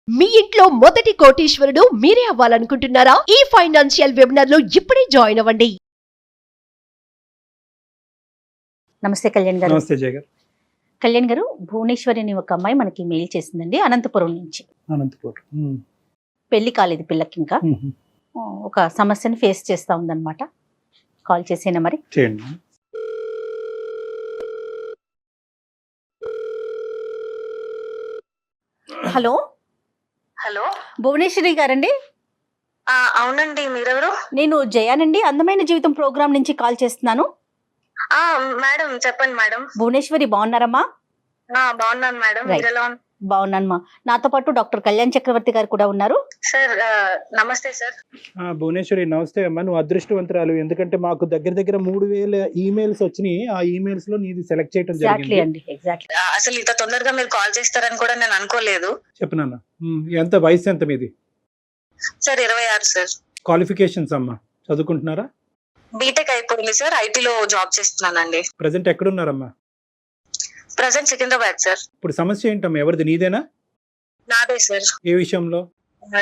మీ ఇంట్లో మొదటి కోటీశ్వరుడు మీరే అవ్వాలనుకుంటున్నారా? ఈ ఫైనాన్షియల్ వెబినార్ లో ఇప్పుడే జాయిన్ అవ్వండి. నమస్తే కళ్యాణ్ గారు. నమస్తే జయ గారు. కళ్యాణ్ గారు, భువనేశ్వరి అని ఒక అమ్మాయి మనకి మెయిల్ చేసిందండి, అనంతపురం నుంచి. అనంతపురం. పెళ్లి కాలేదు పిల్లకి, ఇంకా ఒక సమస్యను ఫేస్ చేస్తా ఉందన్నమాట. కాల్ చేసేనా మరి? చేయండి. హలో హలో, భువనేశ్వరి గారండి? అవునండి. మీరెవరు? నేను జయానండి, అందమైన జీవితం ప్రోగ్రామ్ నుంచి కాల్ చేస్తున్నాను. మేడం చెప్పండి మేడం. భువనేశ్వరి బాగున్నారమ్మా? బాగున్నాను మేడం. Right. మీరు ఎలా ఉన్నారు? బాగున్నానమ్మా. నాతో పాటు డాక్టర్ కళ్యాణ్ చక్రవర్తి గారు కూడా ఉన్నారు. సార్ నమస్తే సార్. భువనేశ్వరి నమస్తే అమ్మా. నువ్వు అదృష్టవంతురాలు, ఎందుకంటే మాకు దగ్గర 3000 ఈమెయిల్స్ వచ్చినాయి. ఆ ఈమెయిల్స్ లో నీది సెలెక్ట్ చేయడం ఎగ్జాక్ట్లీ జరిగింది. అండి, ఎగ్జాక్ట్లీ. అసలు ఇంత తొందరగా మీరు కాల్ చేస్తారని కూడా నేను అనుకోలేదు. చెప్పు నాన్న. ఎంత వయసు ఎంత మీది? Sir 26 sir. క్వాలిఫికేషన్స్ అమ్మా, చదువుకుంటున్నారా? బీటెక్ అయిపోయింది సార్. ఐటీలో జాబ్ చేస్తున్నానండి. ప్రజెంట్ ఎక్కడున్నారమ్మా? Present Secunderabad sir. ఇప్పుడు సమస్య ఏంటమ్మా? ఎవరిది, నీదేనా? నాదే సార్. ఏ విషయంలో?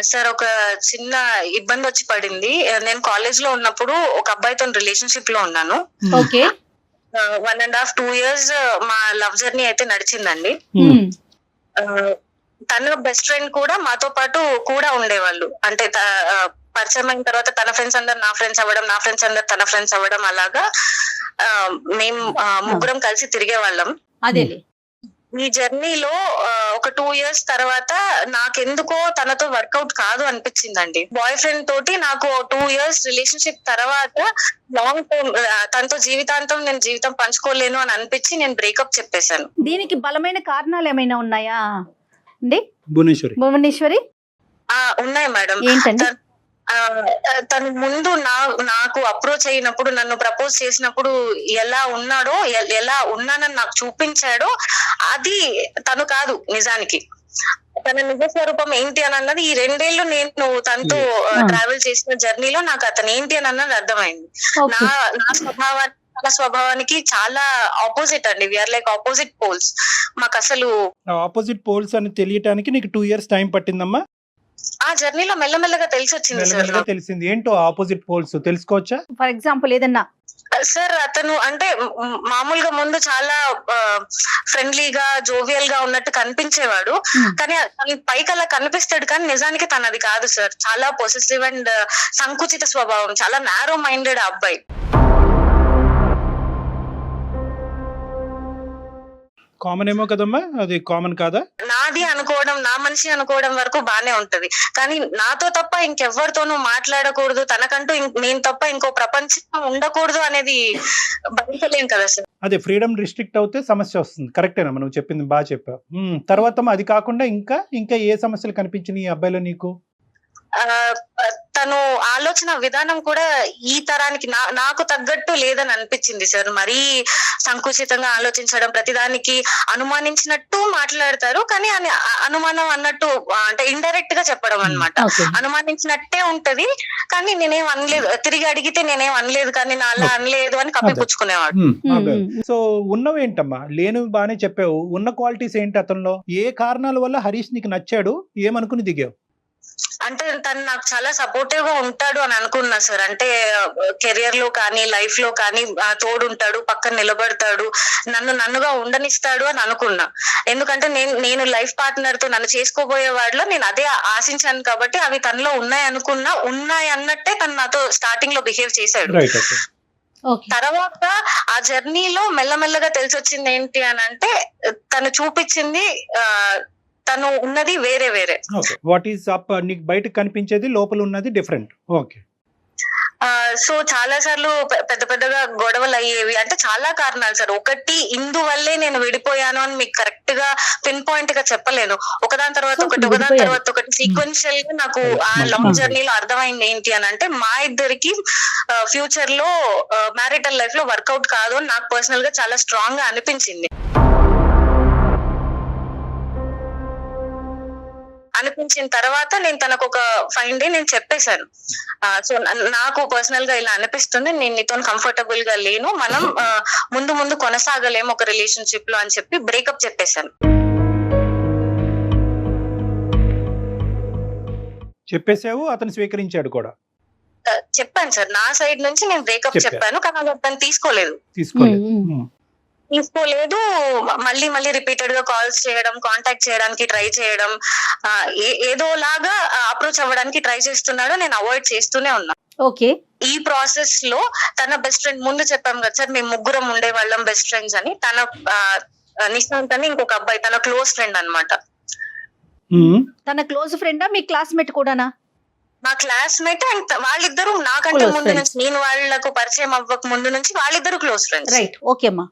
సార్ ఒక చిన్న ఇబ్బంది వచ్చి పడింది. నేను కాలేజ్ లో ఉన్నప్పుడు ఒక అబ్బాయితో రిలేషన్షిప్ లో ఉన్నాను. ఓకే. 1.5 2 years మా లవ్ జర్నీ అయితే నడిచిందండి. తన బెస్ట్ ఫ్రెండ్ కూడా మాతో పాటు కూడా ఉండేవాళ్ళు. అంటే పరిచయం అయిన తర్వాత తన ఫ్రెండ్స్ అందరు నా ఫ్రెండ్స్ అవ్వడం, నా ఫ్రెండ్స్ అందరు తన ఫ్రెండ్స్ అవ్వడం, అలాగా మేము ముగ్గురం కలిసి తిరిగే వాళ్ళం. అదేలే. ఈ జర్నీలో ఒక 2 years తర్వాత నాకెందుకో తనతో వర్కౌట్ కాదు అనిపించిందండి. బాయ్ ఫ్రెండ్ తోటి నాకు 2 years రిలేషన్షిప్ తర్వాత లాంగ్ టర్మ్ తనతో జీవితాంతం నేను జీవితం పంచుకోలేను అని అనిపించి నేను బ్రేకప్ చెప్పేశాను. దీనికి బలమైన కారణాలు ఏమైనా ఉన్నాయా అండి భువనేశ్వరి? ఉన్నాయి మేడం. ఏంటండి? తను ముందు నాకు అప్రోచ్ అయినప్పుడు, నన్ను ప్రపోజ్ చేసినప్పుడు ఎలా ఉన్నాడో, ఎలా ఉన్నానని నాకు చూపించాడో అది తను కాదు నిజానికి. తన నిజ స్వరూపం ఏంటి అని అన్నది ఈ 2 ఏళ్ళు నేను తనతో ట్రావెల్ చేసిన జర్నీలో నాకు అతను ఏంటి అని అన్నది అర్థమైంది. నా స్వభావానికి చాలా ఆపోజిట్ అండి. We are like opposite poles. మాకు అసలు ఆపోజిట్ పోల్స్ అని తెలియటానికి నీకు 2 years టైం పట్టిందమ్మా? ఆ జర్నీలో మెల్లమెల్లగా తెలిసి వచ్చింది సార్. తెలిసింది ఏంటో ఆపోజిట్ పోల్స్ తెలుసుకోవచ్చా? ఫర్ ఎగ్జాంపుల్ ఏదన్నా? సార్ అతను అంటే మామూలుగా ముందు చాలా ఫ్రెండ్లీగా, జోవియల్ గా ఉన్నట్టు కనిపించేవాడు. కానీ పైకి అలా కనిపిస్తాడు, కానీ నిజానికి తనది కాదు సార్. చాలా పొసెసివ్ అండ్ సంకుచిత స్వభావం, చాలా నారో మైండెడ్ అబ్బాయి. కామన్ ఏమో కదమ్మా, అది కామన్ కాదా? నాది అనుకోవడం, నా మనిషి అనుకోవడం వరకు బానే ఉంటది, కానీ నాతో తప్ప ఇంకెవ్వరితోనూ మాట్లాడకూడదు, తనకంటూ నేను తప్ప ఇంకో ప్రపంచం ఉండకూడదు అనేది భరించలేం కదా సార్. అదే ఫ్రీడమ్ రిస్ట్రిక్ట్ అవుతే సమస్య వస్తుంది. కరెక్టేనా? నువ్వు చెప్పింది బాగా చెప్పావు. తర్వాత అది కాకుండా ఇంకా ఏ సమస్యలు కనిపించినాయి ఈ అబ్బాయిలో నీకు? తను ఆలోచన విధానం కూడా ఈ తరానికి నాకు తగ్గట్టు లేదని అనిపించింది సార్. మరీ సంకుచితంగా ఆలోచించడం, ప్రతిదానికి అనుమానించినట్టు మాట్లాడతారు, కానీ అనుమానం అన్నట్టు అంటే ఇండైరెక్ట్ గా చెప్పడం అన్నమాట. అనుమానించినట్టే ఉంటది, కానీ నేనేం అనలేదు, తిరిగి అడిగితే నేనేం అనలేదు, కానీ నా అలా అనలేదు అని కప్పిపుచ్చుకునేవాడు. సో ఉన్నవేంటమ్మా? లేనివి బానే చెప్పావు. ఉన్న క్వాలిటీస్ ఏంటి అతనిలో? ఏ కారణాల వల్ల హరీష్ నీకు నచ్చాడు? ఏమనుకుని దిగావు? అంటే తను నాకు చాలా సపోర్టివ్ గా ఉంటాడు అని అనుకున్నా సార్. అంటే కెరియర్ లో కానీ లైఫ్ లో కానీ తోడుంటాడు, పక్కన నిలబడతాడు, నన్నుగా ఉండనిస్తాడు అని అనుకున్నా. ఎందుకంటే నేను లైఫ్ పార్ట్నర్ తో నన్ను చేసుకోబోయే వాడిలో నేను అదే ఆశించాను, కాబట్టి అవి తనలో ఉన్నాయి అన్నట్టే తను నాతో స్టార్టింగ్ లో బిహేవ్ చేశాడు. తర్వాత ఆ జర్నీలో మెల్లమెల్లగా తెలిసి వచ్చింది ఏంటి అని అంటే, తను చూపించింది తను ఉన్నది వేరే. What is up? నీకు బయటకు కనిపించేది, లోపల ఉన్నది డిఫరెంట్. ఓకే. సో చాలా సార్లు పెద్దగా గొడవలు అయ్యేవి. అంటే చాలా కారణాలు సార్. ఒకటి ఇందువల్లే నేను విడిపోయాను అని మీకు కరెక్ట్ గా పిన్ పాయింట్ గా చెప్పలేను. ఒకదాని తర్వాత ఒకటి సీక్వెన్షియల్ గా నాకు ఆ లాంగ్ జర్నీలో అర్థమైంది ఏంటి అని అంటే, మా ఇద్దరికి ఫ్యూచర్ లో మ్యారిటల్ లైఫ్ లో వర్కౌట్ కాదు అని నాకు పర్సనల్ గా చాలా స్ట్రాంగ్ గా అనిపించింది. అనిపించిన తర్వాత నేను తనకు ఒక 5 days నేను చెప్పేశాను. సో నాకు పర్సనల్ గా ఇలా అనిపిస్తుంది, నేను నీతో కంఫర్టబుల్ గా లేను, మనం ముందు కొనసాగలేము ఒక రిలేషన్షిప్ లో అని చెప్పి బ్రేకప్ చెప్పేశాను. చెప్పేసావు, అతను స్వీకరించాడు కూడా. చెప్పాను సార్, నా సైడ్ నుంచి నేను బ్రేకప్ చెప్పారు. చెప్పాను, కానీ అది అతను తీసుకోలేదు. మళ్ళీ రిపీటెడ్ గా కాల్స్ చేయడం, కాంటాక్ట్ చేయడానికి ట్రై చేయడం, ఏదోలాగా అప్రోచ్ అవ్వడానికి ట్రై చేస్తున్నాడు. నేను అవాయిడ్ చేస్తూనే ఉన్నా. ఓకే. ఈ ప్రాసెస్ లో తన బెస్ట్ ఫ్రెండ్, ముందు చెప్పాం కదా సార్ మేము ముగ్గురం ఉండే వాళ్ళం బెస్ట్ ఫ్రెండ్స్ అని, తన నిశాంత్ అని ఇంకొక అబ్బాయి తన క్లోజ్ ఫ్రెండ్ అన్నమాట. తన క్లోజ్ ఫ్రెండా మీ క్లాస్మేట్ కూడానా? నా క్లాస్మేట్ అండ్ వాళ్ళిద్దరు నాకంటే Close ముందు friends. నుంచి, నేను వాళ్ళకు పరిచయం అవ్వక ముందు నుంచి వాళ్ళిద్దరు క్లోజ్ ఫ్రెండ్స్. రైట్, ఓకే అమ్మా.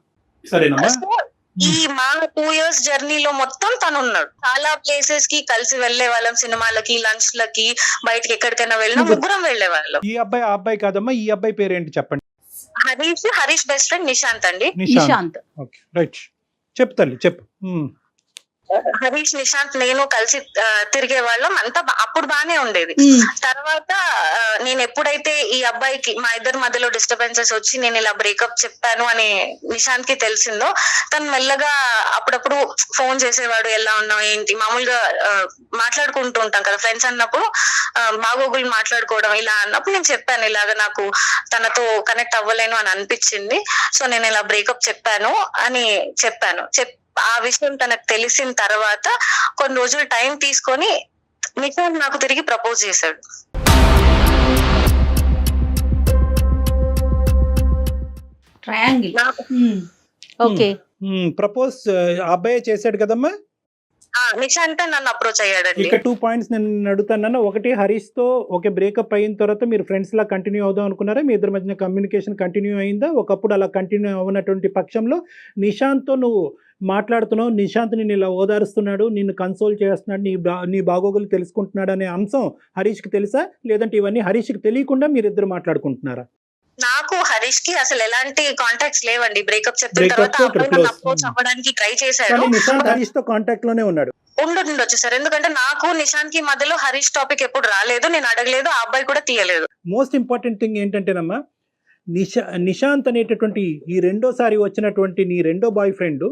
సరేనమ్మా. సో ఈ మా 2 years జర్నీలో మొత్తం తను ఉన్నాడు. చాలా ప్లేసెస్ కి కలిసి వెళ్లే వాళ్ళం, సినిమాలకి, లంచ్ లకి, బయటకి ఎక్కడికైనా వెళ్ళినా ముగ్గురం వెళ్లే వాళ్ళం. ఈ అబ్బాయి ఆ అబ్బాయి కాదమ్మా, ఈ అబ్బాయి పేరేంటి చెప్పండి. హరీష్ బెస్ట్ ఫ్రెండ్ నిశాంత్ అండి. నిశాంత్. Okay, right. చెప్పు తల్లి, చెప్పు. హరీష్, నిశాంత్, నేను కలిసి తిరిగే వాళ్ళం. అంతా అప్పుడు బానే ఉండేది. తర్వాత నేను ఎప్పుడైతే ఈ అబ్బాయికి మా ఇద్దరి మధ్యలో డిస్టర్బెన్సెస్ వచ్చి నేను ఇలా బ్రేకప్ చెప్పాను అని నిశాంత్ కి తెలిసిందో, తను మెల్లగా అప్పుడప్పుడు ఫోన్ చేసేవాడు, ఎలా ఉన్నావు ఏంటి, మామూలుగా మాట్లాడుకుంటూ ఉంటాం కదా ఫ్రెండ్స్ అన్నప్పుడు, బాగోగులు మాట్లాడుకోవడం. ఇలా అన్నప్పుడు నేను చెప్పాను, ఇలాగ నాకు తనతో కనెక్ట్ అవ్వలేను అని అనిపించింది, సో నేను ఇలా బ్రేకప్ చెప్పాను అని చెప్పాను. ఆ విషయం తనకు తెలిసిన తర్వాత కొన్ని రోజులు టైం తీసుకొని నిశాంత్ నాకు తిరిగి ప్రపోజ్ చేశాడు. ట్రయాంగిల్. ఓకే. ప్రపోజ్ అబ్బాయి చేశాడు కదమ్మా. నిశాంత్ నన్ను అప్రోచ్ అయ్యాడండి. ఇక 2 పాయింట్స్ నేను అడుగుతాను. ఒకటి, హరీష్ తో ఓకే బ్రేకప్ అయిన తర్వాత మీరు ఫ్రెండ్స్ లా కంటిన్యూ అవుదాం అనుకున్నారా? మీ ఇద్దరి మధ్యన కమ్యూనికేషన్ కంటిన్యూ అయిందా? ఒకప్పుడు అలా కంటిన్యూ అవునటువంటి పక్షంలో నిశాంత్ తో నువ్వు మాట్లాడుతున్నావు, నిశాంత్ నిన్ను ఇలా ఓదారుస్తున్నాడు, నిన్ను కన్సోల్ చేస్తున్నాడు, నీ బాగోగులు తెలుసుకుంటున్నాడు అనే అంశం హరీష్కి తెలుసా? లేదంటే ఇవన్నీ హరీష్కి తెలియకుండా మీరిద్దరు మాట్లాడుకుంటున్నారా? నాకు హరీష్ కి అసలు ఎలాంటి కాంటాక్ట్స్ లేవండి. బ్రేకప్ చెప్పిన తర్వాత అప్రోచ్ అవ్వడానికి ట్రై చేశాడు. నిశాంత్ హరీష్ తో కాంటాక్ట్ లోనే ఉన్నాడు. ఉండొచ్చు సార్, ఎందుకంటే నాకు నిశాంత్ కి మధ్యలో హరీష్ టాపిక్ ఎప్పుడు రాలేదు, నేను అడగలేదు, ఆ అబ్బాయి కూడా తీయలేదు. మోస్ట్ ఇంపార్టెంట్ థింగ్ ఏంటంటేనమ్మా, నిశాంత్ అనేటటువంటి ఈ రెండోసారి వచ్చినటువంటి నీ రెండో బాయ్ ఫ్రెండ్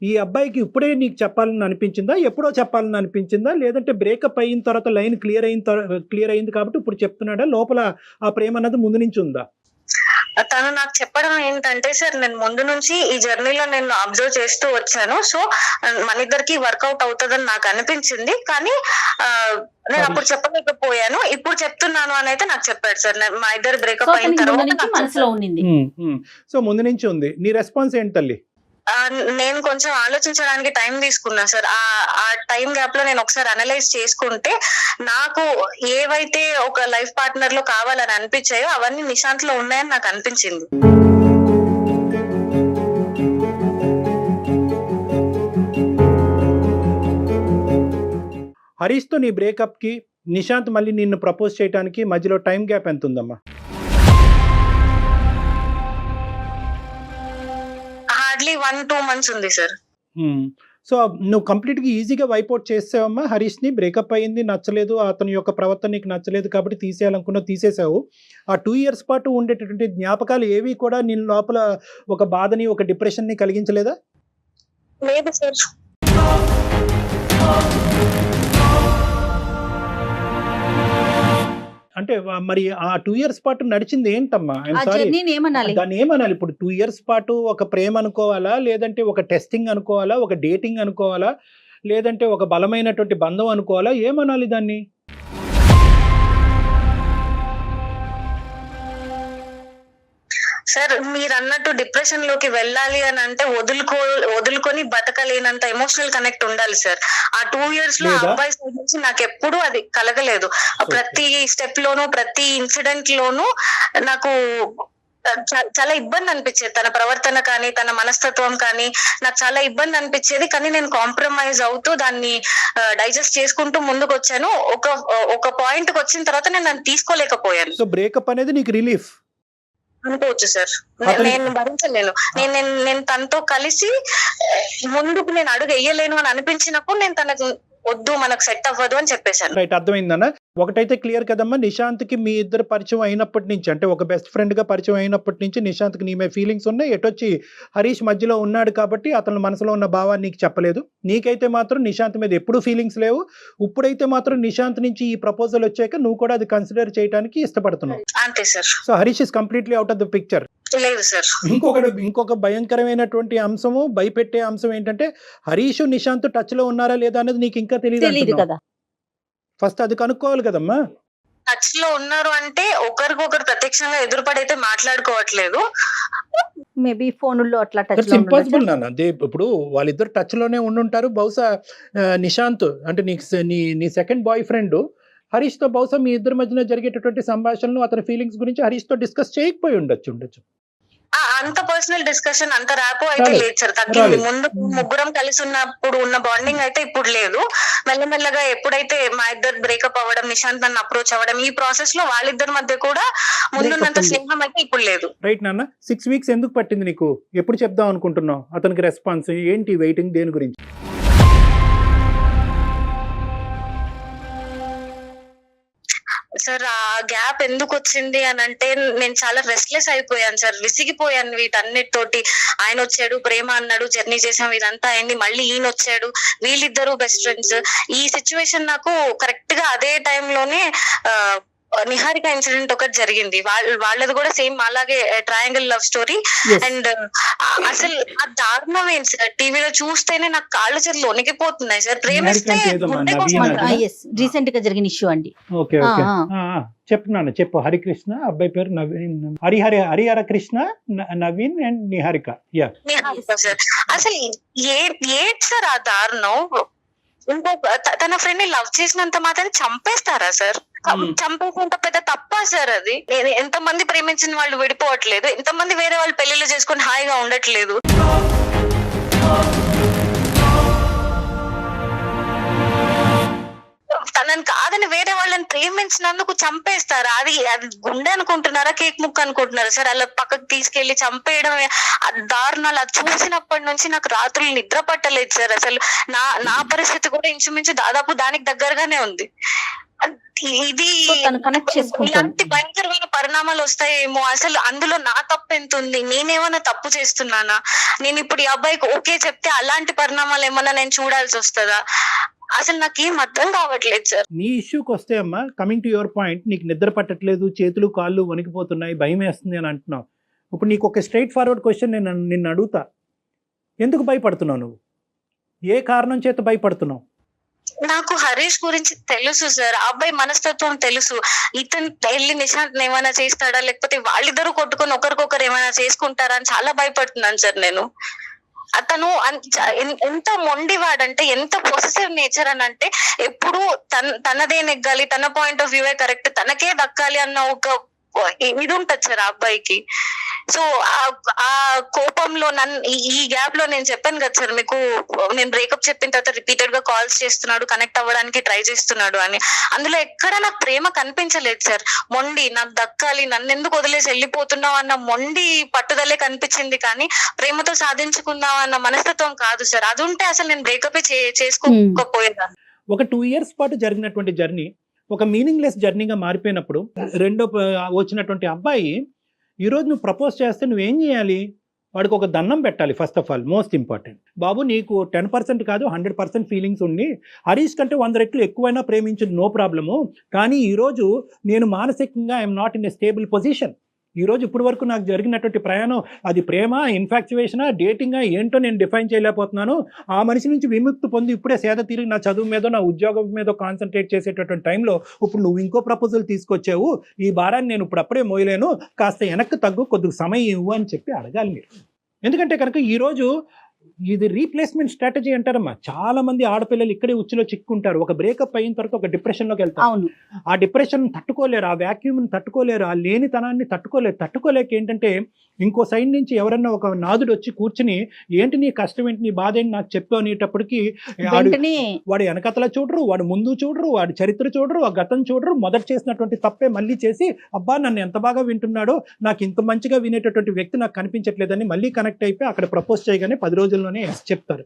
ఈ అబ్బాయికి ఇప్పుడే నీకు చెప్పాలని అనిపించిందా, ఎప్పుడో చెప్పాలని అనిపించిందా, లేదంటే బ్రేకప్ అయిన తర్వాత లైన్ క్లియర్ అయింది కాబట్టి ఇప్పుడు చెప్తున్నాడా? లోపల ఆ ప్రేమ అన్నది ముందు నుంచి ఉందా? తను నాకు చెప్పడం ఏంటంటే, సార్ నేను ముందు నుంచి ఈ జర్నీలో నేను అబ్జర్వ్ చేస్తూ వచ్చాను, సో మన ఇద్దరికి వర్కౌట్ అవుతుందని నాకు అనిపించింది, కానీ నేను అప్పుడు చెప్పలేకపోయాను, ఇప్పుడు చెప్తున్నాను అని అయితే నాకు చెప్పాడు సార్. మా ఇద్దరు బ్రేకప్ అయిన తర్వాత సో ముందు నుంచి ఉంది. నీ రెస్పాన్స్ ఏంటి తల్లి? నేను కొంచెం ఆలోచించడానికి టైం తీసుకున్నా సార్. ఆ టైం గ్యాప్ లో నేను ఒకసారి అనలైజ్ చేసుకుంటే నాకు ఏవైతే ఒక లైఫ్ పార్ట్నర్ లో కావాలని అనిపించాయో అవన్నీ నిశాంత్ లో ఉన్నాయని నాకు అనిపించింది. హరీష్ తో నీ బ్రేకప్ కి నిశాంత్ మళ్ళీ నిన్ను ప్రపోజ్ చేయడానికి మధ్యలో టైం గ్యాప్ ఎంత ఉందమ్మా? హార్డ్లీ 1-2 months ఉంది సార్. సో నువ్వు కంప్లీట్ గా ఈజీగా వైపౌట్ చేసావమ్మా హరీష్ ని. బ్రేకప్ అయింది, నచ్చలేదు, అతని యొక్క ప్రవర్తన నీకు నచ్చలేదు కాబట్టి తీసేయాలనుకున్నావు, తీసేసావు. ఆ 2 years పాటు ఉండేటటువంటి జ్ఞాపకాలు ఏవి కూడా నీ లోపల ఒక బాధని, ఒక డిప్రెషన్ ని కలిగించలేదా? లేదు సార్. అంటే మరి ఆ 2 years పాటు నడిచింది ఏంటమ్మా? దాన్ని ఏమనాలి ఇప్పుడు? 2 years పాటు ఒక ప్రేమ అనుకోవాలా, లేదంటే ఒక టెస్టింగ్ అనుకోవాలా, ఒక డేటింగ్ అనుకోవాలా, లేదంటే ఒక బలమైనటువంటి బంధం అనుకోవాలా, ఏమనాలి దాన్ని? సార్ మీరు అన్నట్టు డిప్రెషన్ లోకి వెళ్ళాలి అని అంటే వదులుకొని బతకలేనంత ఎమోషనల్ కనెక్ట్ ఉండాలి సార్. ఆ 2 years లో అబ్బాయి సైడ్ నుంచి నాకు ఎప్పుడు అది కలగలేదు. ప్రతి స్టెప్ లోను, ప్రతి ఇన్సిడెంట్ లోను నాకు చాలా ఇబ్బంది అనిపించేది. తన ప్రవర్తన కానీ, తన మనస్తత్వం కానీ నాకు చాలా ఇబ్బంది అనిపించేది. కానీ నేను కాంప్రమైజ్ అవుతూ దాన్ని డైజెస్ట్ చేసుకుంటూ ముందుకు వచ్చాను. ఒక పాయింట్ కి వచ్చిన తర్వాత నేను దాన్ని తీసుకోలేకపోయాను. సో బ్రేకప్ అనేది నీకు రిలీఫ్ అనుకోవచ్చు సార్. నేను భరించలేను. నేను తనతో కలిసి ముందుకు నేను అడుగు వేయలేను అని అనిపించినప్పుడు నేను తనకు వద్దు మనకు సెట్ అవ్వదు అని చెప్పేశాను. రైట్, అర్థమైందన్న. ఒకటైతే క్లియర్ కదమ్మా, నిశాంత్కి మీ ఇద్దరు పరిచయం అయినప్పటి నుంచి, అంటే ఒక బెస్ట్ ఫ్రెండ్ గా పరిచయం అయినప్పటి నుంచి నిశాంత్కి నీ మీద ఫీలింగ్స్ ఉన్నాయి. ఎటొచ్చి హరీష్ మధ్యలో ఉన్నాడు కాబట్టి అతని మనసులో ఉన్న భావాన్ని నీకు చెప్పలేదు. నీకైతే మాత్రం నిశాంత్ మీద ఎప్పుడు ఫీలింగ్స్ లేవు. ఇప్పుడైతే మాత్రం నిశాంత్ నుంచి ఈ ప్రపోజల్ వచ్చాక నువ్వు కూడా అది కన్సిడర్ చేయడానికి ఇష్టపడుతున్నావు. అంతే sir. So Harish is completely out of the picture. లేదు సార్. ఇంకొక భయంకరమైనటువంటి అంశము, భయపెట్టే అంశం ఏంటంటే హరీష్ నిశాంత్ టచ్ లో ఉన్నారా లేదా అనేది నీకు ఇంకా తెలియదు కదా. ఫస్ట్ అది కనుక్కోవాలి కదమ్మా. టచ్ లో ఉన్నారు అంటే ఒకరికొకరు ప్రత్యక్షంగా ఎదురుపడైతే మాట్లాడుకోవట్లేదు. మేబీ ఫోన్లో అట్లా టచ్ దట్స్ ఇంపాసిబుల్ నాన్న. ఇప్పుడు వాళ్ళిద్దరు టచ్ లోనే ఉండుంటారు. బహుశా నిశాంత్ అంటే నీ సెకండ్ బాయ్ ఫ్రెండ్ హరీష్ తో బహుశా మీ ఇద్దరి మధ్యన జరిగేటటువంటి సంభాషణలు, అతని ఫీలింగ్స్ గురించి హరీష్ తో డిస్కస్ చేయకపోయి ఉండొచ్చు. అంత పర్సనల్ డిస్కషన్, అంత ర్యాపో అయితే లేదు సార్. తగ్గింది. ముందు ముగ్గురం కలిసి ఉన్నప్పుడు ఉన్న బాండింగ్ అయితే ఇప్పుడు లేదు. మెల్లమెల్లగా ఎప్పుడైతే మా ఇద్దరు బ్రేకప్ అవ్వడం, నిశాంత్ నన్ను అప్రోచ్ అవ్వడం, ఈ ప్రాసెస్ లో వాళ్ళిద్దరి మధ్య కూడా ముందున్నంత స్నేహం అయితే ఇప్పుడు లేదు. రైట్ నాన్న. 6 weeks ఎందుకు పట్టింది నీకు? ఎప్పుడు చెప్దాం అనుకుంటున్నావు అతనికి రెస్పాన్స్ ఏంటి? వెయిటింగ్ దేని గురించి? సార్ ఆ గ్యాప్ ఎందుకు వచ్చింది అని అంటే నేను చాలా రెస్ట్లెస్ అయిపోయాను సార్. విసిగిపోయాను వీటన్నిటితోటి. ఆయన వచ్చాడు, ప్రేమ అన్నాడు, జర్నీ చేసాం, ఇదంతా అయింది. మళ్ళీ ఈయన వచ్చాడు, వీళ్ళిద్దరు బెస్ట్ ఫ్రెండ్స్. ఈ సిచ్యువేషన్ నాకు కరెక్ట్ గా అదే టైంలోనే నిహారిక ఇన్సిడెంట్ ఒకటి జరిగింది. వాళ్ళది కూడా సేమ్ అలాగే ట్రయాంగిల్ లవ్ స్టోరీ. అండ్ అసలు ఆ దారుణం ఏంటి సార్, టీవీలో చూస్తేనే నాకు కాళ్ళు చేతులు వణికిపోతున్నాయి సార్. ప్రేమిస్తే రీసెంట్ గా జరిగిన ఇష్యూ అండి. చెప్తున్నాను, చెప్పు. హరికృష్ణ, అబ్బాయి పేరు నవీన్, హరిహర కృష్ణ, నవీన్ అండ్ నిహారిక. నిహారిక సార్. అసలు ఏంటి సార్ ఆ దారుణం? ఇంకొక తన ఫ్రెండ్ ని లవ్ చేసినంత మాత్రం చంపేస్తారా సార్? చంపేసినంత పెద్ద తప్పా సార్ అది? ఎంతమంది ప్రేమించిన వాళ్ళు విడిపోవట్లేదు, ఎంతమంది వేరే వాళ్ళు పెళ్లిళ్ళు చేసుకుని హాయిగా ఉండట్లేదు. తనని కాదని వేరే వాళ్ళని ప్రేమించినందుకు చంపేస్తారా? అది గుండె అనుకుంటున్నారా, కేక్ ముక్క అనుకుంటున్నారా సార్? అలా పక్కకు తీసుకెళ్లి చంపేయడం దారుణాలు అది చూసినప్పటి నుంచి నాకు రాత్రులు నిద్ర పట్టలేదు సార్. అసలు నా పరిస్థితి కూడా ఇంచుమించు దాదాపు దానికి దగ్గరగానే ఉంది. ఇది ఇలాంటి భయంకరమైన పరిణామాలు వస్తాయేమో. అసలు అందులో నా తప్పు ఎంత ఉంది? నేనేమన్నా తప్పు చేస్తున్నానా? నేను ఇప్పుడు ఈ అబ్బాయికి ఓకే చెప్తే అలాంటి పరిణామాలు ఏమన్నా నేను చూడాల్సి వస్తుందా? అసలు నాకేం అర్థం కావట్లేదు సార్. నీ ఇష్యూకి వస్తే అమ్మా, కమింగ్ టు యువర్ పాయింట్, నీకు నిద్ర పట్టట్లేదు, చేతులు కాళ్ళు వణికిపోతున్నాయి, భయం వేస్తుంది అని అంటున్నావు. ఇప్పుడు నీకు ఒక స్ట్రైట్ ఫార్వర్డ్ క్వశ్చన్ నిన్ను అడుగుతా. ఎందుకు భయపడుతున్నావు నువ్వు? ఏ కారణం చేత భయపడుతున్నావు? నాకు హరీష్ గురించి తెలుసు సార్, ఆ అబ్బాయి మనస్తత్వం తెలుసు. ఇతను వెళ్ళి నిశాంత్ ఏమైనా చేస్తాడా, లేకపోతే వాళ్ళిద్దరూ కొట్టుకొని ఒకరికొకరు ఏమైనా చేసుకుంటారా అని చాలా భయపడుతున్నాను సార్ నేను. అతను ఎంత మొండివాడంటే, ఎంత పొసెసివ్ నేచర్ అని అంటే, ఎప్పుడు తనదే నెగ్గాలి, తన పాయింట్ ఆఫ్ వ్యూవే కరెక్ట్, తనకే దక్కాలి అన్న ఒక ఇది ఉంటది సార్ ఆ అబ్బాయికి. సో ఆ కోపంలో ఈ గ్యాప్ లో నేను చెప్పాను కదా సార్ మీకు, నేను బ్రేకప్ చెప్పిన తర్వాత రిపీటెడ్ గా కాల్స్ చేస్తున్నాడు, కనెక్ట్ అవ్వడానికి ట్రై చేస్తున్నాడు అని. అందులో ఎక్కడ నాకు ప్రేమ కనిపించలేదు సార్. మొండి, నాకు దక్కాలి, నన్ను ఎందుకు వదిలేసి వెళ్ళిపోతున్నావు అన్న మొండి పట్టుదలే కనిపించింది, కానీ ప్రేమతో సాధించుకుందాం అన్న మనస్తత్వం కాదు సార్. అది ఉంటే అసలు నేను బ్రేకప్ చేసుకోకపోయేదాన్ని. ఒక 2 years పాటు జరిగినటువంటి జర్నీ ఒక మీనింగ్లెస్ జర్నీగా మారిపోయినప్పుడు, రెండో వచ్చినటువంటి అబ్బాయి ఈరోజు నువ్వు ప్రపోజ్ చేస్తే నువ్వేం చేయాలి? వాడికి ఒక దండం పెట్టాలి. First of all, most important, బాబు నీకు 10% కాదు 100% ఫీలింగ్స్ ఉండి హరీష్ కంటే 100 రెట్లు ఎక్కువైనా ప్రేమించదు, నో ప్రాబ్లము. కానీ ఈరోజు నేను మానసికంగా I'm not in a stable position. ఈరోజు ఇప్పుడు వరకు నాకు జరిగినటువంటి ప్రయాణం అది ప్రేమ, ఇన్ఫాక్చువేషనా, డేటింగా ఏంటో నేను డిఫైన్ చేయలేకపోతున్నాను. ఆ మనిషి నుంచి విముక్తి పొంది ఇప్పుడే సేద తిరిగి నా చదువు మీద, నా ఉద్యోగం మీద కాన్సన్ట్రేట్ చేసేటటువంటి టైంలో ఇప్పుడు నువ్వు ఇంకో ప్రపోజల్ తీసుకొచ్చావు, ఈ భారాన్ని నేను ఇప్పుడు అప్పుడే మోయలేను, కాస్త వెనక్కి తగ్గు, కొద్దిగా సమయం ఇవ్వు అని చెప్పి అడగాలి మీరు. ఎందుకంటే కనుక ఈరోజు ఇది రీప్లేస్మెంట్ స్ట్రాటజీ అంటారమ్మా. చాలా మంది ఆడపిల్లలు ఇక్కడే ఉచ్చులో చిక్కుంటారు. ఒక బ్రేకప్ అయిన తర్వాత ఒక డిప్రెషన్లోకి వెళ్తారు. ఆ డిప్రెషన్ తట్టుకోలేరు, ఆ వ్యాక్యూమ్ని తట్టుకోలేరు, ఆ లేనితనాన్ని తట్టుకోలేక ఏంటంటే ఇంకో సైడ్ నుంచి ఎవరన్నా ఒక నాదుడు వచ్చి కూర్చుని ఏంటి నీ కష్టం ఏంటి, నీ బాధ ఏంటి నాకు చెప్పు అనేటప్పటికి వాడు వెనకతల చూడరు, వాడు ముందు చూడరు, వాడి చరిత్ర చూడరు, ఆ గతం చూడరు, మొదట చేసినటువంటి తప్పే మళ్ళీ చేసి అబ్బా నన్ను ఎంత బాగా వింటున్నాడో, నాకు ఇంత మంచిగా వినేటటువంటి వ్యక్తి నాకు కనిపించట్లేదని మళ్ళీ కనెక్ట్ అయిపోయి అక్కడ ప్రపోజ్ చేయగానే 10 రోజుల్లోనే చెప్తారు.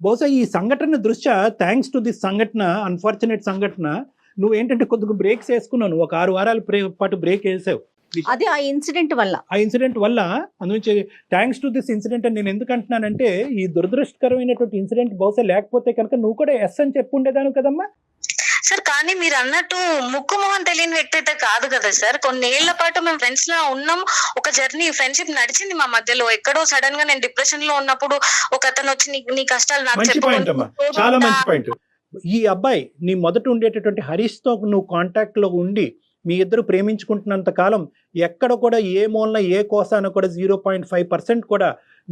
బహుశా ఈ సంఘటన దృష్ట్యా థ్యాంక్స్ టు దిస్ సంఘటన, అన్ఫార్చునేట్ సంఘటన, నువ్వేంటంటే కొద్దిగా బ్రేక్స్ వేసుకున్నావు, ఒక 6 వారాల పాటు బ్రేక్ వేసావు. అది ఆ ఇన్సిడెంట్ వల్ల, ఆ ఇన్సిడెంట్ వల్ల అందులోంచి థ్యాంక్స్ టు దిస్ ఇన్సిడెంట్ అని నేను ఎందుకు అంటున్నానంటే, ఈ దురదృష్టకరమైనటువంటి ఇన్సిడెంట్ బహుశా లేకపోతే కనుక నువ్వు కూడా ఎస్ అని చెప్పుండేదాను కదమ్మా. సార్ కానీ మీరు అన్నట్టు ముక్కు మొహం తెలియని వ్యక్తి అయితే కాదు కదా సార్. కొన్నేళ్ల పాటు మేము ఫ్రెండ్స్ లా ఉన్నాం, ఒక జర్నీ ఫ్రెండ్షిప్ నడిచింది మా మధ్యలో. ఎక్కడో సడన్ గా నేను డిప్రెషన్ లో ఉన్నప్పుడు ఒక అతను వచ్చి నీ కష్టాలు నాకు మంచి పాయింట్ అమ్మా, చాలా మంచి పాయింట్. ఈ అబ్బాయి నీ మొదట ఉండేటటువంటి హరీష్తో నువ్వు కాంటాక్ట్ లో ఉండి మీ ఇద్దరు ప్రేమించుకుంటున్నంత కాలం ఎక్కడ కూడా ఏ మూలన ఏ కోసాన కూడా 0.5% కూడా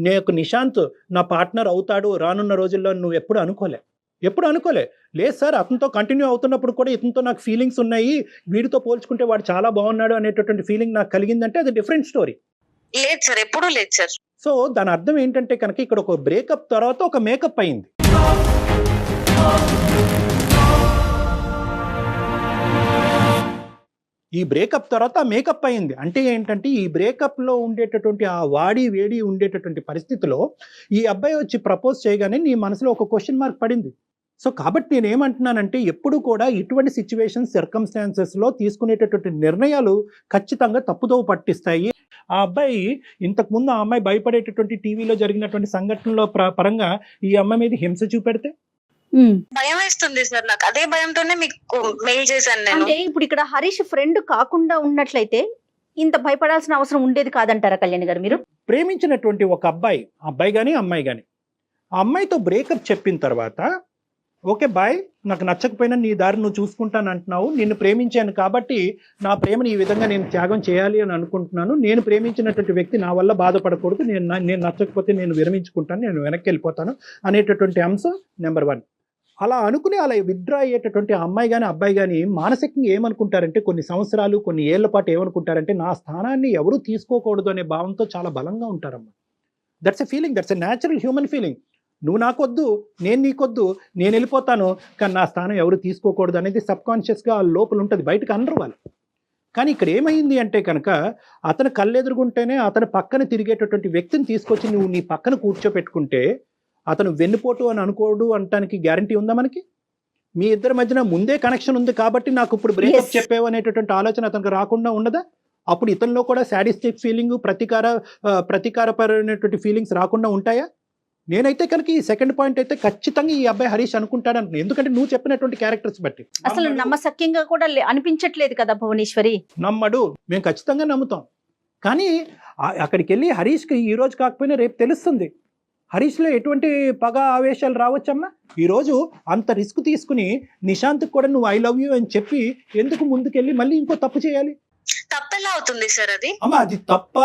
నేను నిశాంత్ నా పార్ట్నర్ అవుతాడు రానున్న రోజుల్లో నువ్వు ఎప్పుడు అనుకోలే? లేదు సార్, అతనితో కంటిన్యూ అవుతున్నప్పుడు కూడా ఇతనితో నాకు ఫీలింగ్స్ ఉన్నాయి, వీడితో పోల్చుకుంటే వాడు చాలా బాగున్నాడు అనేటటువంటి ఫీలింగ్ నాకు కలిగిందంటే అది డిఫరెంట్ స్టోరీ. లేదు సార్, ఎప్పుడూ లేదు సార్. సో దాని అర్థం ఏంటంటే కనుక ఇక్కడ ఒక బ్రేకప్ తర్వాత ఒక మేకప్ అయింది. ఈ బ్రేకప్ తర్వాత మేకప్ అయింది అంటే ఏంటంటే, ఈ బ్రేకప్లో ఉండేటటువంటి ఆ వాడి వేడి ఉండేటటువంటి పరిస్థితిలో ఈ అబ్బాయి వచ్చి ప్రపోజ్ చేయగానే నీ మనసులో ఒక క్వశ్చన్ మార్క్ పడింది. సో కాబట్టి నేను ఏమంటున్నానంటే, ఎప్పుడు కూడా ఇటువంటి సిచ్యువేషన్ సర్కమ్స్టాన్సెస్లో తీసుకునేటటువంటి నిర్ణయాలు ఖచ్చితంగా తప్పుదోవ పట్టిస్తాయి. ఆ అబ్బాయి ఇంతకుముందు ఆ అమ్మాయి భయపడేటటువంటి టీవీలో జరిగినటువంటి సంఘటనలో పరంగా ఈ అమ్మాయి మీద హింస చూపెడితే భయం వేస్తుంది సార్ నాకు. అదే భయంతోనే మీకు మెయిల్ చేశాను నేను. అంటే ఇప్పుడు ఇక్కడ హరీష్ ఫ్రెండ్ కాకుండా ఉన్నట్లయితే ఇంత భయపడాల్సిన అవసరం ఉండేది కాదంటారా కళ్యాణి గారు మీరు? ప్రేమించినటువంటి ఒక అబ్బాయి కానీ అమ్మాయి కానీ ఆ అమ్మాయితో బ్రేకప్ చెప్పిన తర్వాత, ఓకే బాయ్, నాకు నచ్చకపోయినా నీ దారి నువ్వు చూసుకుంటాను అంటున్నావు, నిన్ను ప్రేమించాను కాబట్టి నా ప్రేమను ఈ విధంగా నేను త్యాగం చేయాలి అని అనుకుంటున్నాను, నేను ప్రేమించినటువంటి వ్యక్తి నా వల్ల బాధపడకూడదు, నేను నచ్చకపోతే నేను విరమించుకుంటాను, నేను వెనక్కి వెళ్ళిపోతాను అనేటటువంటి అంశం నెంబర్ 1. అలా అనుకుని అలా విత్డ్రా అయ్యేటటువంటి అమ్మాయి కానీ అబ్బాయి కానీ మానసికంగా ఏమనుకుంటారంటే, కొన్ని సంవత్సరాలు కొన్ని ఏళ్ల పాటు ఏమనుకుంటారంటే, నా స్థానాన్ని ఎవరూ తీసుకోకూడదు అనే భావంతో చాలా బలంగా ఉంటారమ్మా. That's a feeling, that's a natural human feeling. నువ్వు నాకొద్దు, నేను నీకొద్దు, నేను వెళ్ళిపోతాను, కానీ నా స్థానం ఎవరు తీసుకోకూడదు అనేది సబ్కాన్షియస్గా లోపల ఉంటుంది, బయటకు అనరు వాళ్ళు. కానీ ఇక్కడ ఏమైంది అంటే కనుక, అతను కళ్ళెదురుగుంటేనే అతను పక్కన తిరిగేటటువంటి వ్యక్తిని తీసుకొచ్చి నువ్వు నీ పక్కన కూర్చోపెట్టుకుంటే అతను వెన్నుపోటు అని అనుకోడు అనటానికి గ్యారంటీ ఉందా మనకి? మీ ఇద్దరి మధ్యన ముందే కనెక్షన్ ఉంది కాబట్టి నాకు ఇప్పుడు బ్రేకప్ చెప్పేవు అనేటటువంటి ఆలోచన అతనికి రాకుండా ఉండదా? అప్పుడు ఇతనిలో కూడా సాడిస్టిక్ ఫీలింగ్, ప్రతీకారపరమైనటువంటి ఫీలింగ్స్ రాకుండా ఉంటాయా? నేనైతే కనుక ఈ సెకండ్ పాయింట్ అయితే ఖచ్చితంగా ఈ అబ్బాయి హరీష్ అనుకుంటాడు అంటున్నాను. ఎందుకంటే నువ్వు చెప్పినటువంటి క్యారెక్టర్స్ బట్టి అసలు నమ్మసక్యంగా కూడా అనిపించట్లేదు కదా భువనేశ్వరి. నమ్మడు, మేము ఖచ్చితంగా నమ్ముతాం. కానీ అక్కడికి వెళ్ళి హరీష్కి ఈ రోజు కాకపోయినా రేపు తెలుస్తుంది హరీష్లో ఎటువంటి పగ ఆవేశాలు రావచ్చమ్మా. ఈరోజు అంత రిస్క్ తీసుకుని నిశాంత్కి కూడా నువ్వు ఐ లవ్ యూ అని చెప్పి ఎందుకు ముందుకెళ్ళి మళ్ళీ ఇంకో తప్పు చేయాలి? తప్పెలా అవుతుంది సార్ అది? అమ్మా అది తప్ప?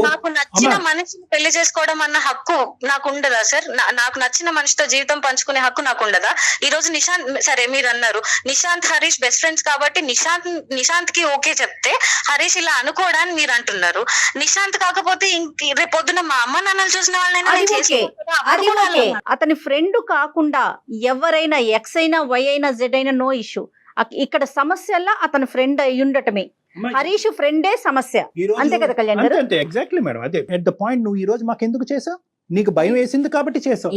నాకు నచ్చిన మనిషిని పెళ్లి చేసుకోవడం అన్న హక్కు నాకు ఉండదా సార్? నాకు నచ్చిన మనిషితో జీవితం పంచుకునే హక్కు నాకు ఉండదా? ఈ రోజు నిశాంత్, సరే మీరు అన్నారు నిశాంత్ హరీష్ బెస్ట్ ఫ్రెండ్స్ కాబట్టి నిశాంత్ కి ఓకే చెప్తే హరీష్ ఇలా అనుకోవడానికి మీరు అంటున్నారు. నిశాంత్ కాకపోతే రేపు పొద్దున మా అమ్మ నాన్నలు చూసిన వాళ్ళైనా నేను చేసుకుంటా. అతని ఫ్రెండ్ కాకుండా ఎవరైనా ఎక్స్ అయినా వై అయినా జెడ్ అయినా నో ఇష్యూ. ఇక్కడ సమస్యల్లో అతని ఫ్రెండ్ అయి ఉండటమే, హరీష్ ఫ్రెండే సమస్య. అంతే కదా కళ్యాణ్ గారు? అంతే, ఎగ్జాక్ట్లీ మేడం. అదే ఎట్ ద పాయింట్. నువ్వు ఈ రోజు మాకు ఎందుకు చేసావు? నీకు భయం వేసింది కాబట్టి చేసావు,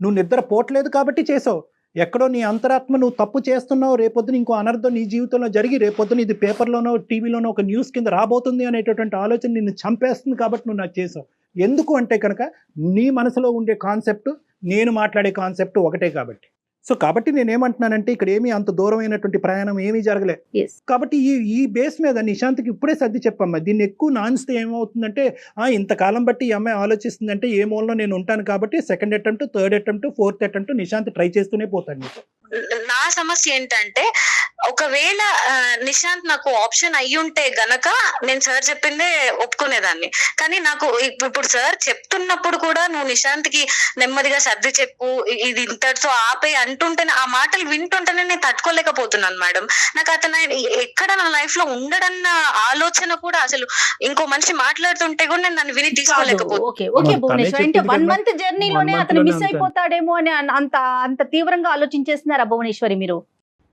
నువ్వు నిద్ర పోవట్లేదు కాబట్టి చేసావు. ఎక్కడో నీ అంతరాత్మ నువ్వు తప్పు చేస్తున్నావు, రేపొద్దున ఇంకో అనర్థం నీ జీవితంలో జరిగి రేపొద్దున ఇది పేపర్లోనో టీవీలోనో ఒక న్యూస్ కింద రాబోతుంది అనేటటువంటి ఆలోచన నిన్ను చంపేస్తుంది కాబట్టి నువ్వు నాకు చేసావు. ఎందుకు అంటే కనుక నీ మనసులో ఉండే కాన్సెప్ట్, నేను మాట్లాడే కాన్సెప్ట్ ఒకటే కాబట్టి. సో కాబట్టి నేనేమంటున్నానంటే, ఇక్కడ ఏమీ అంత దూరమైనటువంటి ప్రయాణం ఏమీ జరగలే. కాబట్టి ఈ బేస్ మీద నిశాంత్కి ఇప్పుడే సర్ది చెప్పమ్మా. దీన్ని ఎక్కువ నాన్స్తే ఏమవుతుందంటే, ఇంతకాలం బట్టి ఈ అమ్మాయి ఆలోచిస్తుందంటే ఏ మూలలో నేను ఉంటాను కాబట్టి second attempt, third attempt, fourth attempt Nishant try చేస్తూనే పోతాడు నీతో. నా సమస్య ఏంటంటే, ఒకవేళ నిశాంత్ నాకు ఆప్షన్ అయ్యుంటే గనక నేను సార్ చెప్పిందే ఒప్పుకునేదాన్ని. కానీ నాకు ఇప్పుడు సార్ చెప్తున్నప్పుడు కూడా నువ్వు నిశాంత్ కి నెమ్మదిగా సర్ది చెప్పు, ఇది ఇంతటితో ఆపే అంటుంటేనే, ఆ మాటలు వింటుంటేనే నేను తట్టుకోలేకపోతున్నాను మేడం. నాకు అతను ఎక్కడ నా లైఫ్ లో ఉండడన్న ఆలోచన కూడా, అసలు ఇంకో మనిషి మాట్లాడుతుంటే కూడా నేను నన్ను విని తీసుకోలేకపోతున్నాను. అంటే 1 month జర్నీలోనే అతను మిస్ అయిపోతాడేమో అని అంత తీవ్రంగా ఆలోచించేస్తున్నారా భువనేశ్వరి మీరు?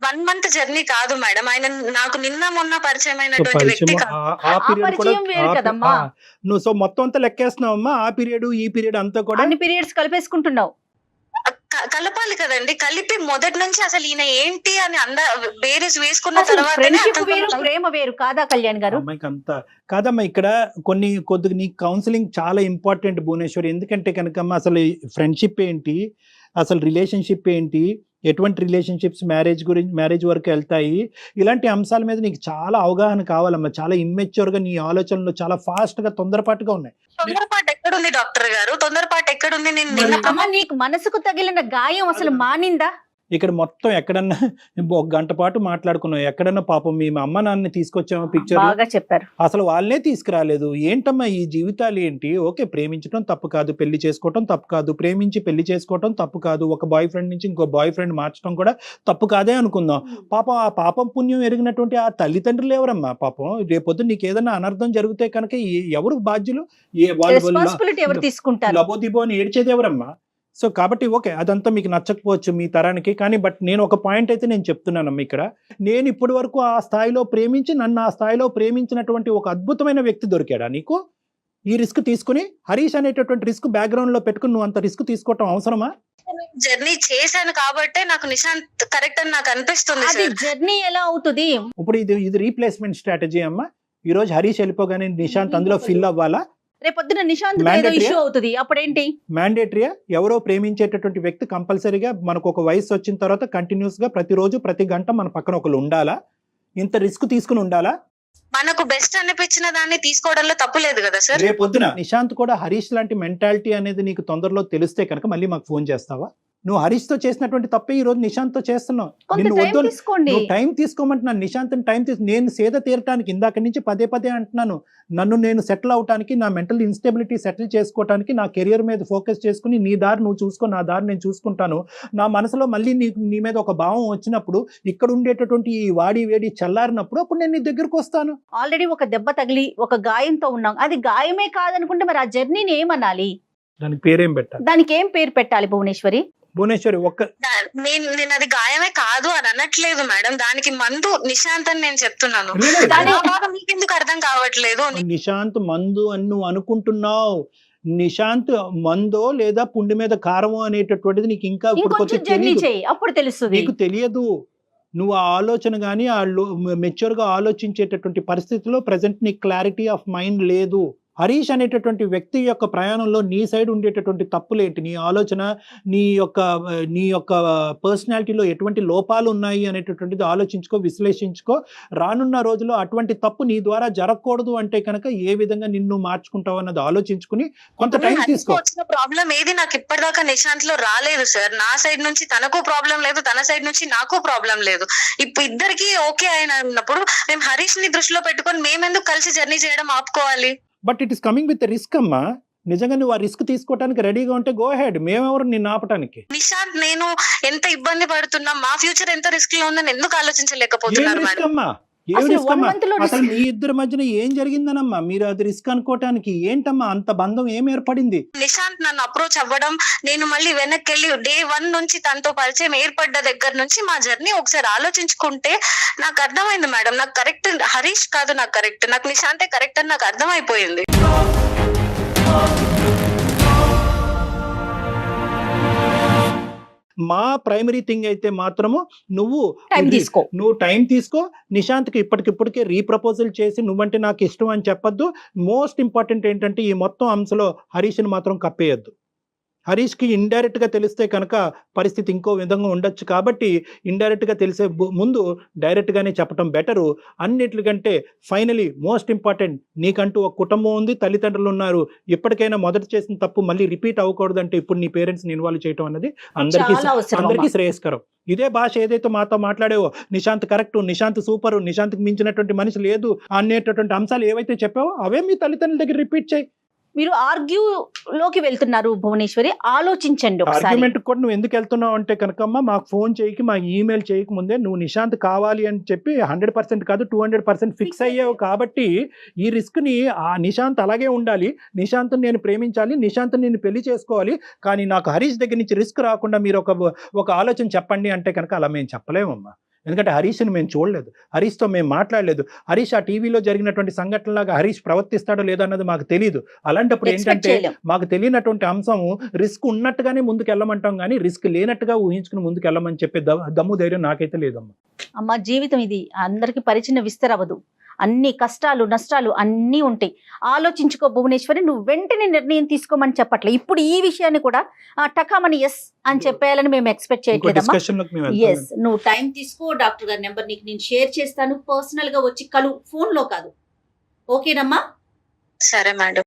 1 month జర్నీ కాదు మేడం, ఆయన నాకు నిన్న మొన్న పరిచయం అయినటువంటి వ్యక్తి కదమ్మా. నువ్వు సో మొత్తం అంతా లెక్కేస్తున్నావమ్మా, ఆ పీరియడ్ ఈ పీరియడ్ అంతా కూడా అన్ని పీరియడ్స్ కలిపేసుకుంటున్నావు. కలపాలి కదండి. కలిపి మొదటి నుంచి అసలు ఈయన ఏంటి అని బేరీస్ వేసుకున్న అసలు తర్వాత ఫ్రెండ్షిప్ వేరు ప్రేమ వేరు కాదా కళ్యాణ్ గారు? అమ్మాయికి అంతా కాదమ్మా. ఇక్కడ కొద్దిగా నీ కౌన్సిలింగ్ చాలా ఇంపార్టెంట్ భువనేశ్వరి. ఎందుకంటే కనుకమ్మా అసలు ఫ్రెండ్షిప్ ఏంటి, అసలు రిలేషన్షిప్ ఏంటి, ఎటువంటి రిలేషన్షిప్స్ మ్యారేజ్ వరకు వెళ్తాయి, ఇలాంటి అంశాల మీద నీకు చాలా అవగాహన కావాలమ్మా. చాలా ఇమ్మెచ్యూర్గా నీ ఆలోచనలు చాలా ఫాస్ట్గా తొందరపాటుగా ఉన్నాయి. తొందరపాటు ఎక్కడుంది డాక్టర్ గారు? తొందరపాటు ఎక్కడుంది? నేను నిన్న అమ్మ, నీకు మనసుకు తగిలిన గాయం అసలు మానిందా? ఇక్కడ మొత్తం ఎక్కడన్నా 1 గంట పాటు మాట్లాడుకున్నాం. ఎక్కడన్నా పాపం మీ అమ్మ నాన్నని తీసుకొచ్చాము పిక్చర్, బాగా చెప్పారు. అసలు వాళ్ళనే తీసుకురాలేదు. ఏంటమ్మా ఈ జీవితాలు ఏంటి? ఓకే, ప్రేమించడం తప్పు కాదు, పెళ్లి చేసుకోవటం తప్పు కాదు, ప్రేమించి పెళ్లి చేసుకోవటం తప్పు కాదు, ఒక బాయ్ ఫ్రెండ్ నుంచి ఇంకో బాయ్ ఫ్రెండ్ మార్చడం కూడా తప్పు కాదే అనుకుందాం. పాపం ఆ పాపం పుణ్యం ఎరిగినటువంటి ఆ తల్లిదండ్రులు ఎవరమ్మా? పాపం రేపొద్దు నీకు ఏదైనా అనర్థం జరిగితే కనుక ఎవరు బాధ్యులు? రెస్పాన్సిబిలిటీ ఎవరు తీసుకుంటారు? లబోదిబో అని ఏడ్చేది ఎవరమ్మా? సో కాబట్టి ఓకే, అదంతా మీకు నచ్చకపోవచ్చు మీ తరానికి, కానీ బట్ నేను ఒక పాయింట్ అయితే నేను చెప్తున్నానమ్మా. ఇక్కడ నేను ఇప్పటి వరకు ఆ స్థాయిలో ప్రేమించి నన్ను ఆ స్థాయిలో ప్రేమించినటువంటి ఒక అద్భుతమైన వ్యక్తి దొరికాడా నీకు? ఈ రిస్క్ తీసుకుని హరీష్ అనేటటువంటి రిస్క్ బ్యాక్గ్రౌండ్ లో పెట్టుకుని నువ్వు అంత రిస్క్ తీసుకోవటం అవసరమా? జర్నీ చేశాను కాబట్టి నాకు నిశాంత్ కరెక్ట్ అని నాకు అనిపిస్తుంది. అది జర్నీ ఎలా అవుతుంది? ఇప్పుడు ఇది రీప్లేస్మెంట్ స్ట్రాటజీ అమ్మా. ఈ రోజు హరీష్ వెళ్ళిపోగానే నిశాంత్ అందులో ఫిల్ అవ్వాలా? రేపొద్దున నిశాంత్ ఏదో ఇష్యూ అవుతుంది, అప్పుడేంటి? మ్యాండేటరీయా? ఎవరో ప్రేమించేటటువంటి వ్యక్తి కంపల్సరీగా మనకు ఒక వయసు వచ్చిన తర్వాత కంటిన్యూస్ గా ప్రతిరోజు ప్రతి గంట మన పక్కన ఒకరు ఉండాలా? ఇంత రిస్క్ తీసుకుని ఉండాలా? మనకు బెస్ట్ అనిపించిన దాన్ని తీసుకోవడంలో తప్పు లేదు కదా సార్. రేపొద్దున నిశాంత్ కూడా హరీష్ లాంటి మెంటాలిటీ అనేది నీకు తొందరలో తెలిస్తే కనుక మళ్ళీ మాకు ఫోన్ చేస్తావా? నువ్వు హరీష్ తో చేసినటువంటి తప్పే ఈ రోజు నిశాంత్ తో చేస్తున్నావు. నువ్వు టైం తీసుకోమంటున్నాను. నిశాంత్ టైం నేను సేద తీరటానికి ఇందాక నుంచి పదే అంటున్నాను. నన్ను నేను సెటిల్ అవటానికి, నా మెంటల్ ఇన్స్టెబిలిటీ సెటిల్ చేసుకోవటానికి, నా కెరియర్ మీద ఫోకస్ చేసుకుని నీ దారి నువ్వు చూసుకో, నా దారి నేను చూసుకుంటాను. నా మనసులో మళ్ళీ నీ మీద ఒక భావం వచ్చినప్పుడు, ఇక్కడ ఉండేటటువంటి ఈ వాడి వేడి చల్లారినప్పుడు అప్పుడు నేను నీ దగ్గరకు వస్తాను. ఆల్రెడీ ఒక దెబ్బ తగిలి ఒక గాయంతో ఉన్నాం. అది గాయమే కాదనుకుంటే మరి ఆ జర్నీని ఏమనాలి? దానికి పేరేం పెట్టాలి? దానికి ఏం పేరు పెట్టాలి భువనేశ్వరి? నేను అది గాయమే కాదు అని అనట్లేదు మేడం. దానికి మందు నిశాంత్ అని నేను చెప్తున్నాను. మీకెందుకు అర్థం కావట్లేదు? నిశాంత్ మందు అని నువ్వు అనుకుంటున్నావు. నిశాంత్ మందో లేదా పుండి మీద కారమో అనేటటువంటిది నీకు ఇంకా అప్పుడు తెలుస్తుంది. నీకు తెలియదు. నువ్వు ఆ ఆలోచన కానీ ఆ మెచ్యూర్ గా ఆలోచించేటటువంటి పరిస్థితిలో ప్రెసెంట్ నీకు క్లారిటీ ఆఫ్ మైండ్ లేదు. హరీష్ అనేటటువంటి వ్యక్తి యొక్క ప్రయాణంలో నీ సైడ్ ఉండేటటువంటి తప్పులేంటి, నీ ఆలోచన, నీ యొక్క పర్సనాలిటీలో ఎటువంటి లోపాలు ఉన్నాయి అనేటటువంటిది ఆలోచించుకో, విశ్లేషించుకో. రానున్న రోజుల్లో అటువంటి తప్పు నీ ద్వారా జరగకూడదు అంటే కనుక ఏ విధంగా నిన్ను మార్చుకుంటావు అన్నది ఆలోచించుకుని కొంత టైం తీసుకో. వచ్చిన ప్రాబ్లం ఏది నాకు ఇప్పటిదాకా నిశాంత్ లో రాలేదు సార్. నా సైడ్ నుంచి తనకు ప్రాబ్లం లేదు, తన సైడ్ నుంచి నాకు ప్రాబ్లం లేదు. ఇప్పుడు ఇద్దరికి ఓకే అయినప్పుడు మేము హరీష్ ని దృష్టిలో పెట్టుకొని మేమెందుకు కలిసి జర్నీ చేయడం ఆపుకోవాలి? But it is coming with risk అమ్మా. నిజంగా నువ్వు ఆ రిస్క్ తీసుకోవడానికి రెడీగా ఉంటే గో హెడ్. మేమెవరు నిన్ను ఆపటానికి? నిశాంత్ నేను ఎంత ఇబ్బంది పడుతున్నా, మా ఫ్యూచర్ ఎంత రిస్క్ లో ఉందని ఎందుకు ఆలోచించలేకపోతున్నారు మేడం? అసలు మీ ఇద్దరి మధ్యన ఏం జరిగిందనమ్మా మీరు అది రిస్క్ అనుకోవటానికి? ఏంటమ్మా అంత బంధం ఏం ఏర్పడింది? నిశాంత్ నన్ను అప్రోచ్ అవ్వడం, నేను మళ్ళీ వెనక్కి వెళ్ళి డే 1 నుంచి తనతో పరిచయం ఏర్పడ్డ దగ్గర నుంచి మా జర్నీ ఒకసారి ఆలోచించుకుంటే నాకు అర్థమైంది మేడం. నాకు కరెక్ట్ హరీష్ కాదు, నాకు కరెక్ట్, నాకు నిశాంతే కరెక్ట్ అని నాకు అర్థమైపోయింది. మా ప్రైమరీ థింగ్ అయితే మాత్రము నువ్వు టైం తీసుకో. నిశాంత్కి ఇప్పటికిప్పటికే రీప్రపోజల్ చేసి నువ్వంటే నాకు ఇష్టం అని చెప్పొద్దు. మోస్ట్ ఇంపార్టెంట్ ఏంటంటే ఈ మొత్తం అంశంలో హరీష్ని మాత్రం కప్పేయద్దు. హరీష్కి ఇండైరెక్ట్ గా తెలిస్తే కనుక పరిస్థితి ఇంకో విధంగా ఉండొచ్చు. కాబట్టి ఇండైరెక్ట్ గా తెలిసే ముందు డైరెక్ట్ గానే చెప్పడం బెటరు. అన్నిటికంటే ఫైనలీ మోస్ట్ ఇంపార్టెంట్, నీకంటూ ఒక కుటుంబం ఉంది, తల్లిదండ్రులు ఉన్నారు. ఇప్పటికైనా మొదట చేసిన తప్పు మళ్ళీ రిపీట్ అవ్వకూడదు అంటే ఇప్పుడు నీ పేరెంట్స్ ని ఇన్వాల్వ్ చేయడం అనేది అందరికీ శ్రేయస్కరం. ఇదే భాష ఏదైతే మాతో మాట్లాడేవో నిశాంత్ కరెక్ట్, నిశాంత్ సూపర్, నిశాంత్కి మించినటువంటి మనిషి లేదు అనేటటువంటి అంశాలు ఏవైతే చెప్పావో అవే మీ తల్లిదండ్రుల దగ్గర రిపీట్ చేయి. మీరు ఆర్గ్యూలోకి వెళ్తున్నారు భువనేశ్వరి, ఆలోచించండి ఒకసారి. ఆర్గ్యుమెంట్ కూడా నువ్వు ఎందుకు వెళ్తున్నావు అంటే కనుకమ్మా, మాకు ఫోన్ చేయకి, మాకు ఈమెయిల్ చేయక ముందే నువ్వు నిశాంత్ కావాలి అని చెప్పి 100% కాదు 200% ఫిక్స్ అయ్యావు. కాబట్టి ఈ రిస్క్ ని ఆ నిశాంత్ అలాగే ఉండాలి, నిశాంత్ నేను ప్రేమించాలి, నిశాంత్ నేను పెళ్లి చేసుకోవాలి, కానీ నాకు హరీష్ దగ్గర నుంచి రిస్క్ రాకుండా మీరు ఒక ఆలోచన చెప్పండి అంటే కనుక అలా మేము చెప్పలేమమ్మా. ఎందుకంటే హరీష్ని మేము చూడలేదు, హరీష్తో మేము మాట్లాడలేదు, హరీష్ ఆ టీవీలో జరిగినటువంటి సంఘటనలాగా హరీష్ ప్రవర్తిస్తాడో లేదో అన్నది మాకు తెలియదు. అలాంటప్పుడు Expect ఏంటంటే చేయలేం. మాకు తెలియనటువంటి అంశము రిస్క్ ఉన్నట్టుగానే ముందుకు వెళ్ళమంటాం కానీ రిస్క్ లేనట్టుగా ఊహించుకుని ముందుకు వెళ్ళమని చెప్పే దమ్ము ధైర్యం నాకైతే లేదమ్మా. అమ్మ జీవితం ఇది అందరికి పరిచిన విస్తరవదు, అన్ని కష్టాలు నష్టాలు అన్నీ ఉంటాయి. ఆలోచించుకో భువనేశ్వరి, నువ్వు వెంటనే నిర్ణయం తీసుకోమని చెప్పట్లే. ఇప్పుడు ఈ విషయాన్ని కూడా టకామని ఎస్ అని చెప్పేయాలని మేము ఎక్స్పెక్ట్ ఇంకో చేయట్లేదమ్మా. డిస్కషన్లోకి మేము ఎస్, వెళ్తాం. నువ్వు టైం తీసుకో, డాక్టర్ గారి నెంబర్ నీకు నేను షేర్ చేస్తాను, పర్సనల్ గా వచ్చి కలు, ఫోన్ లో కాదు. ఓకేనమ్మా? సరే మేడం.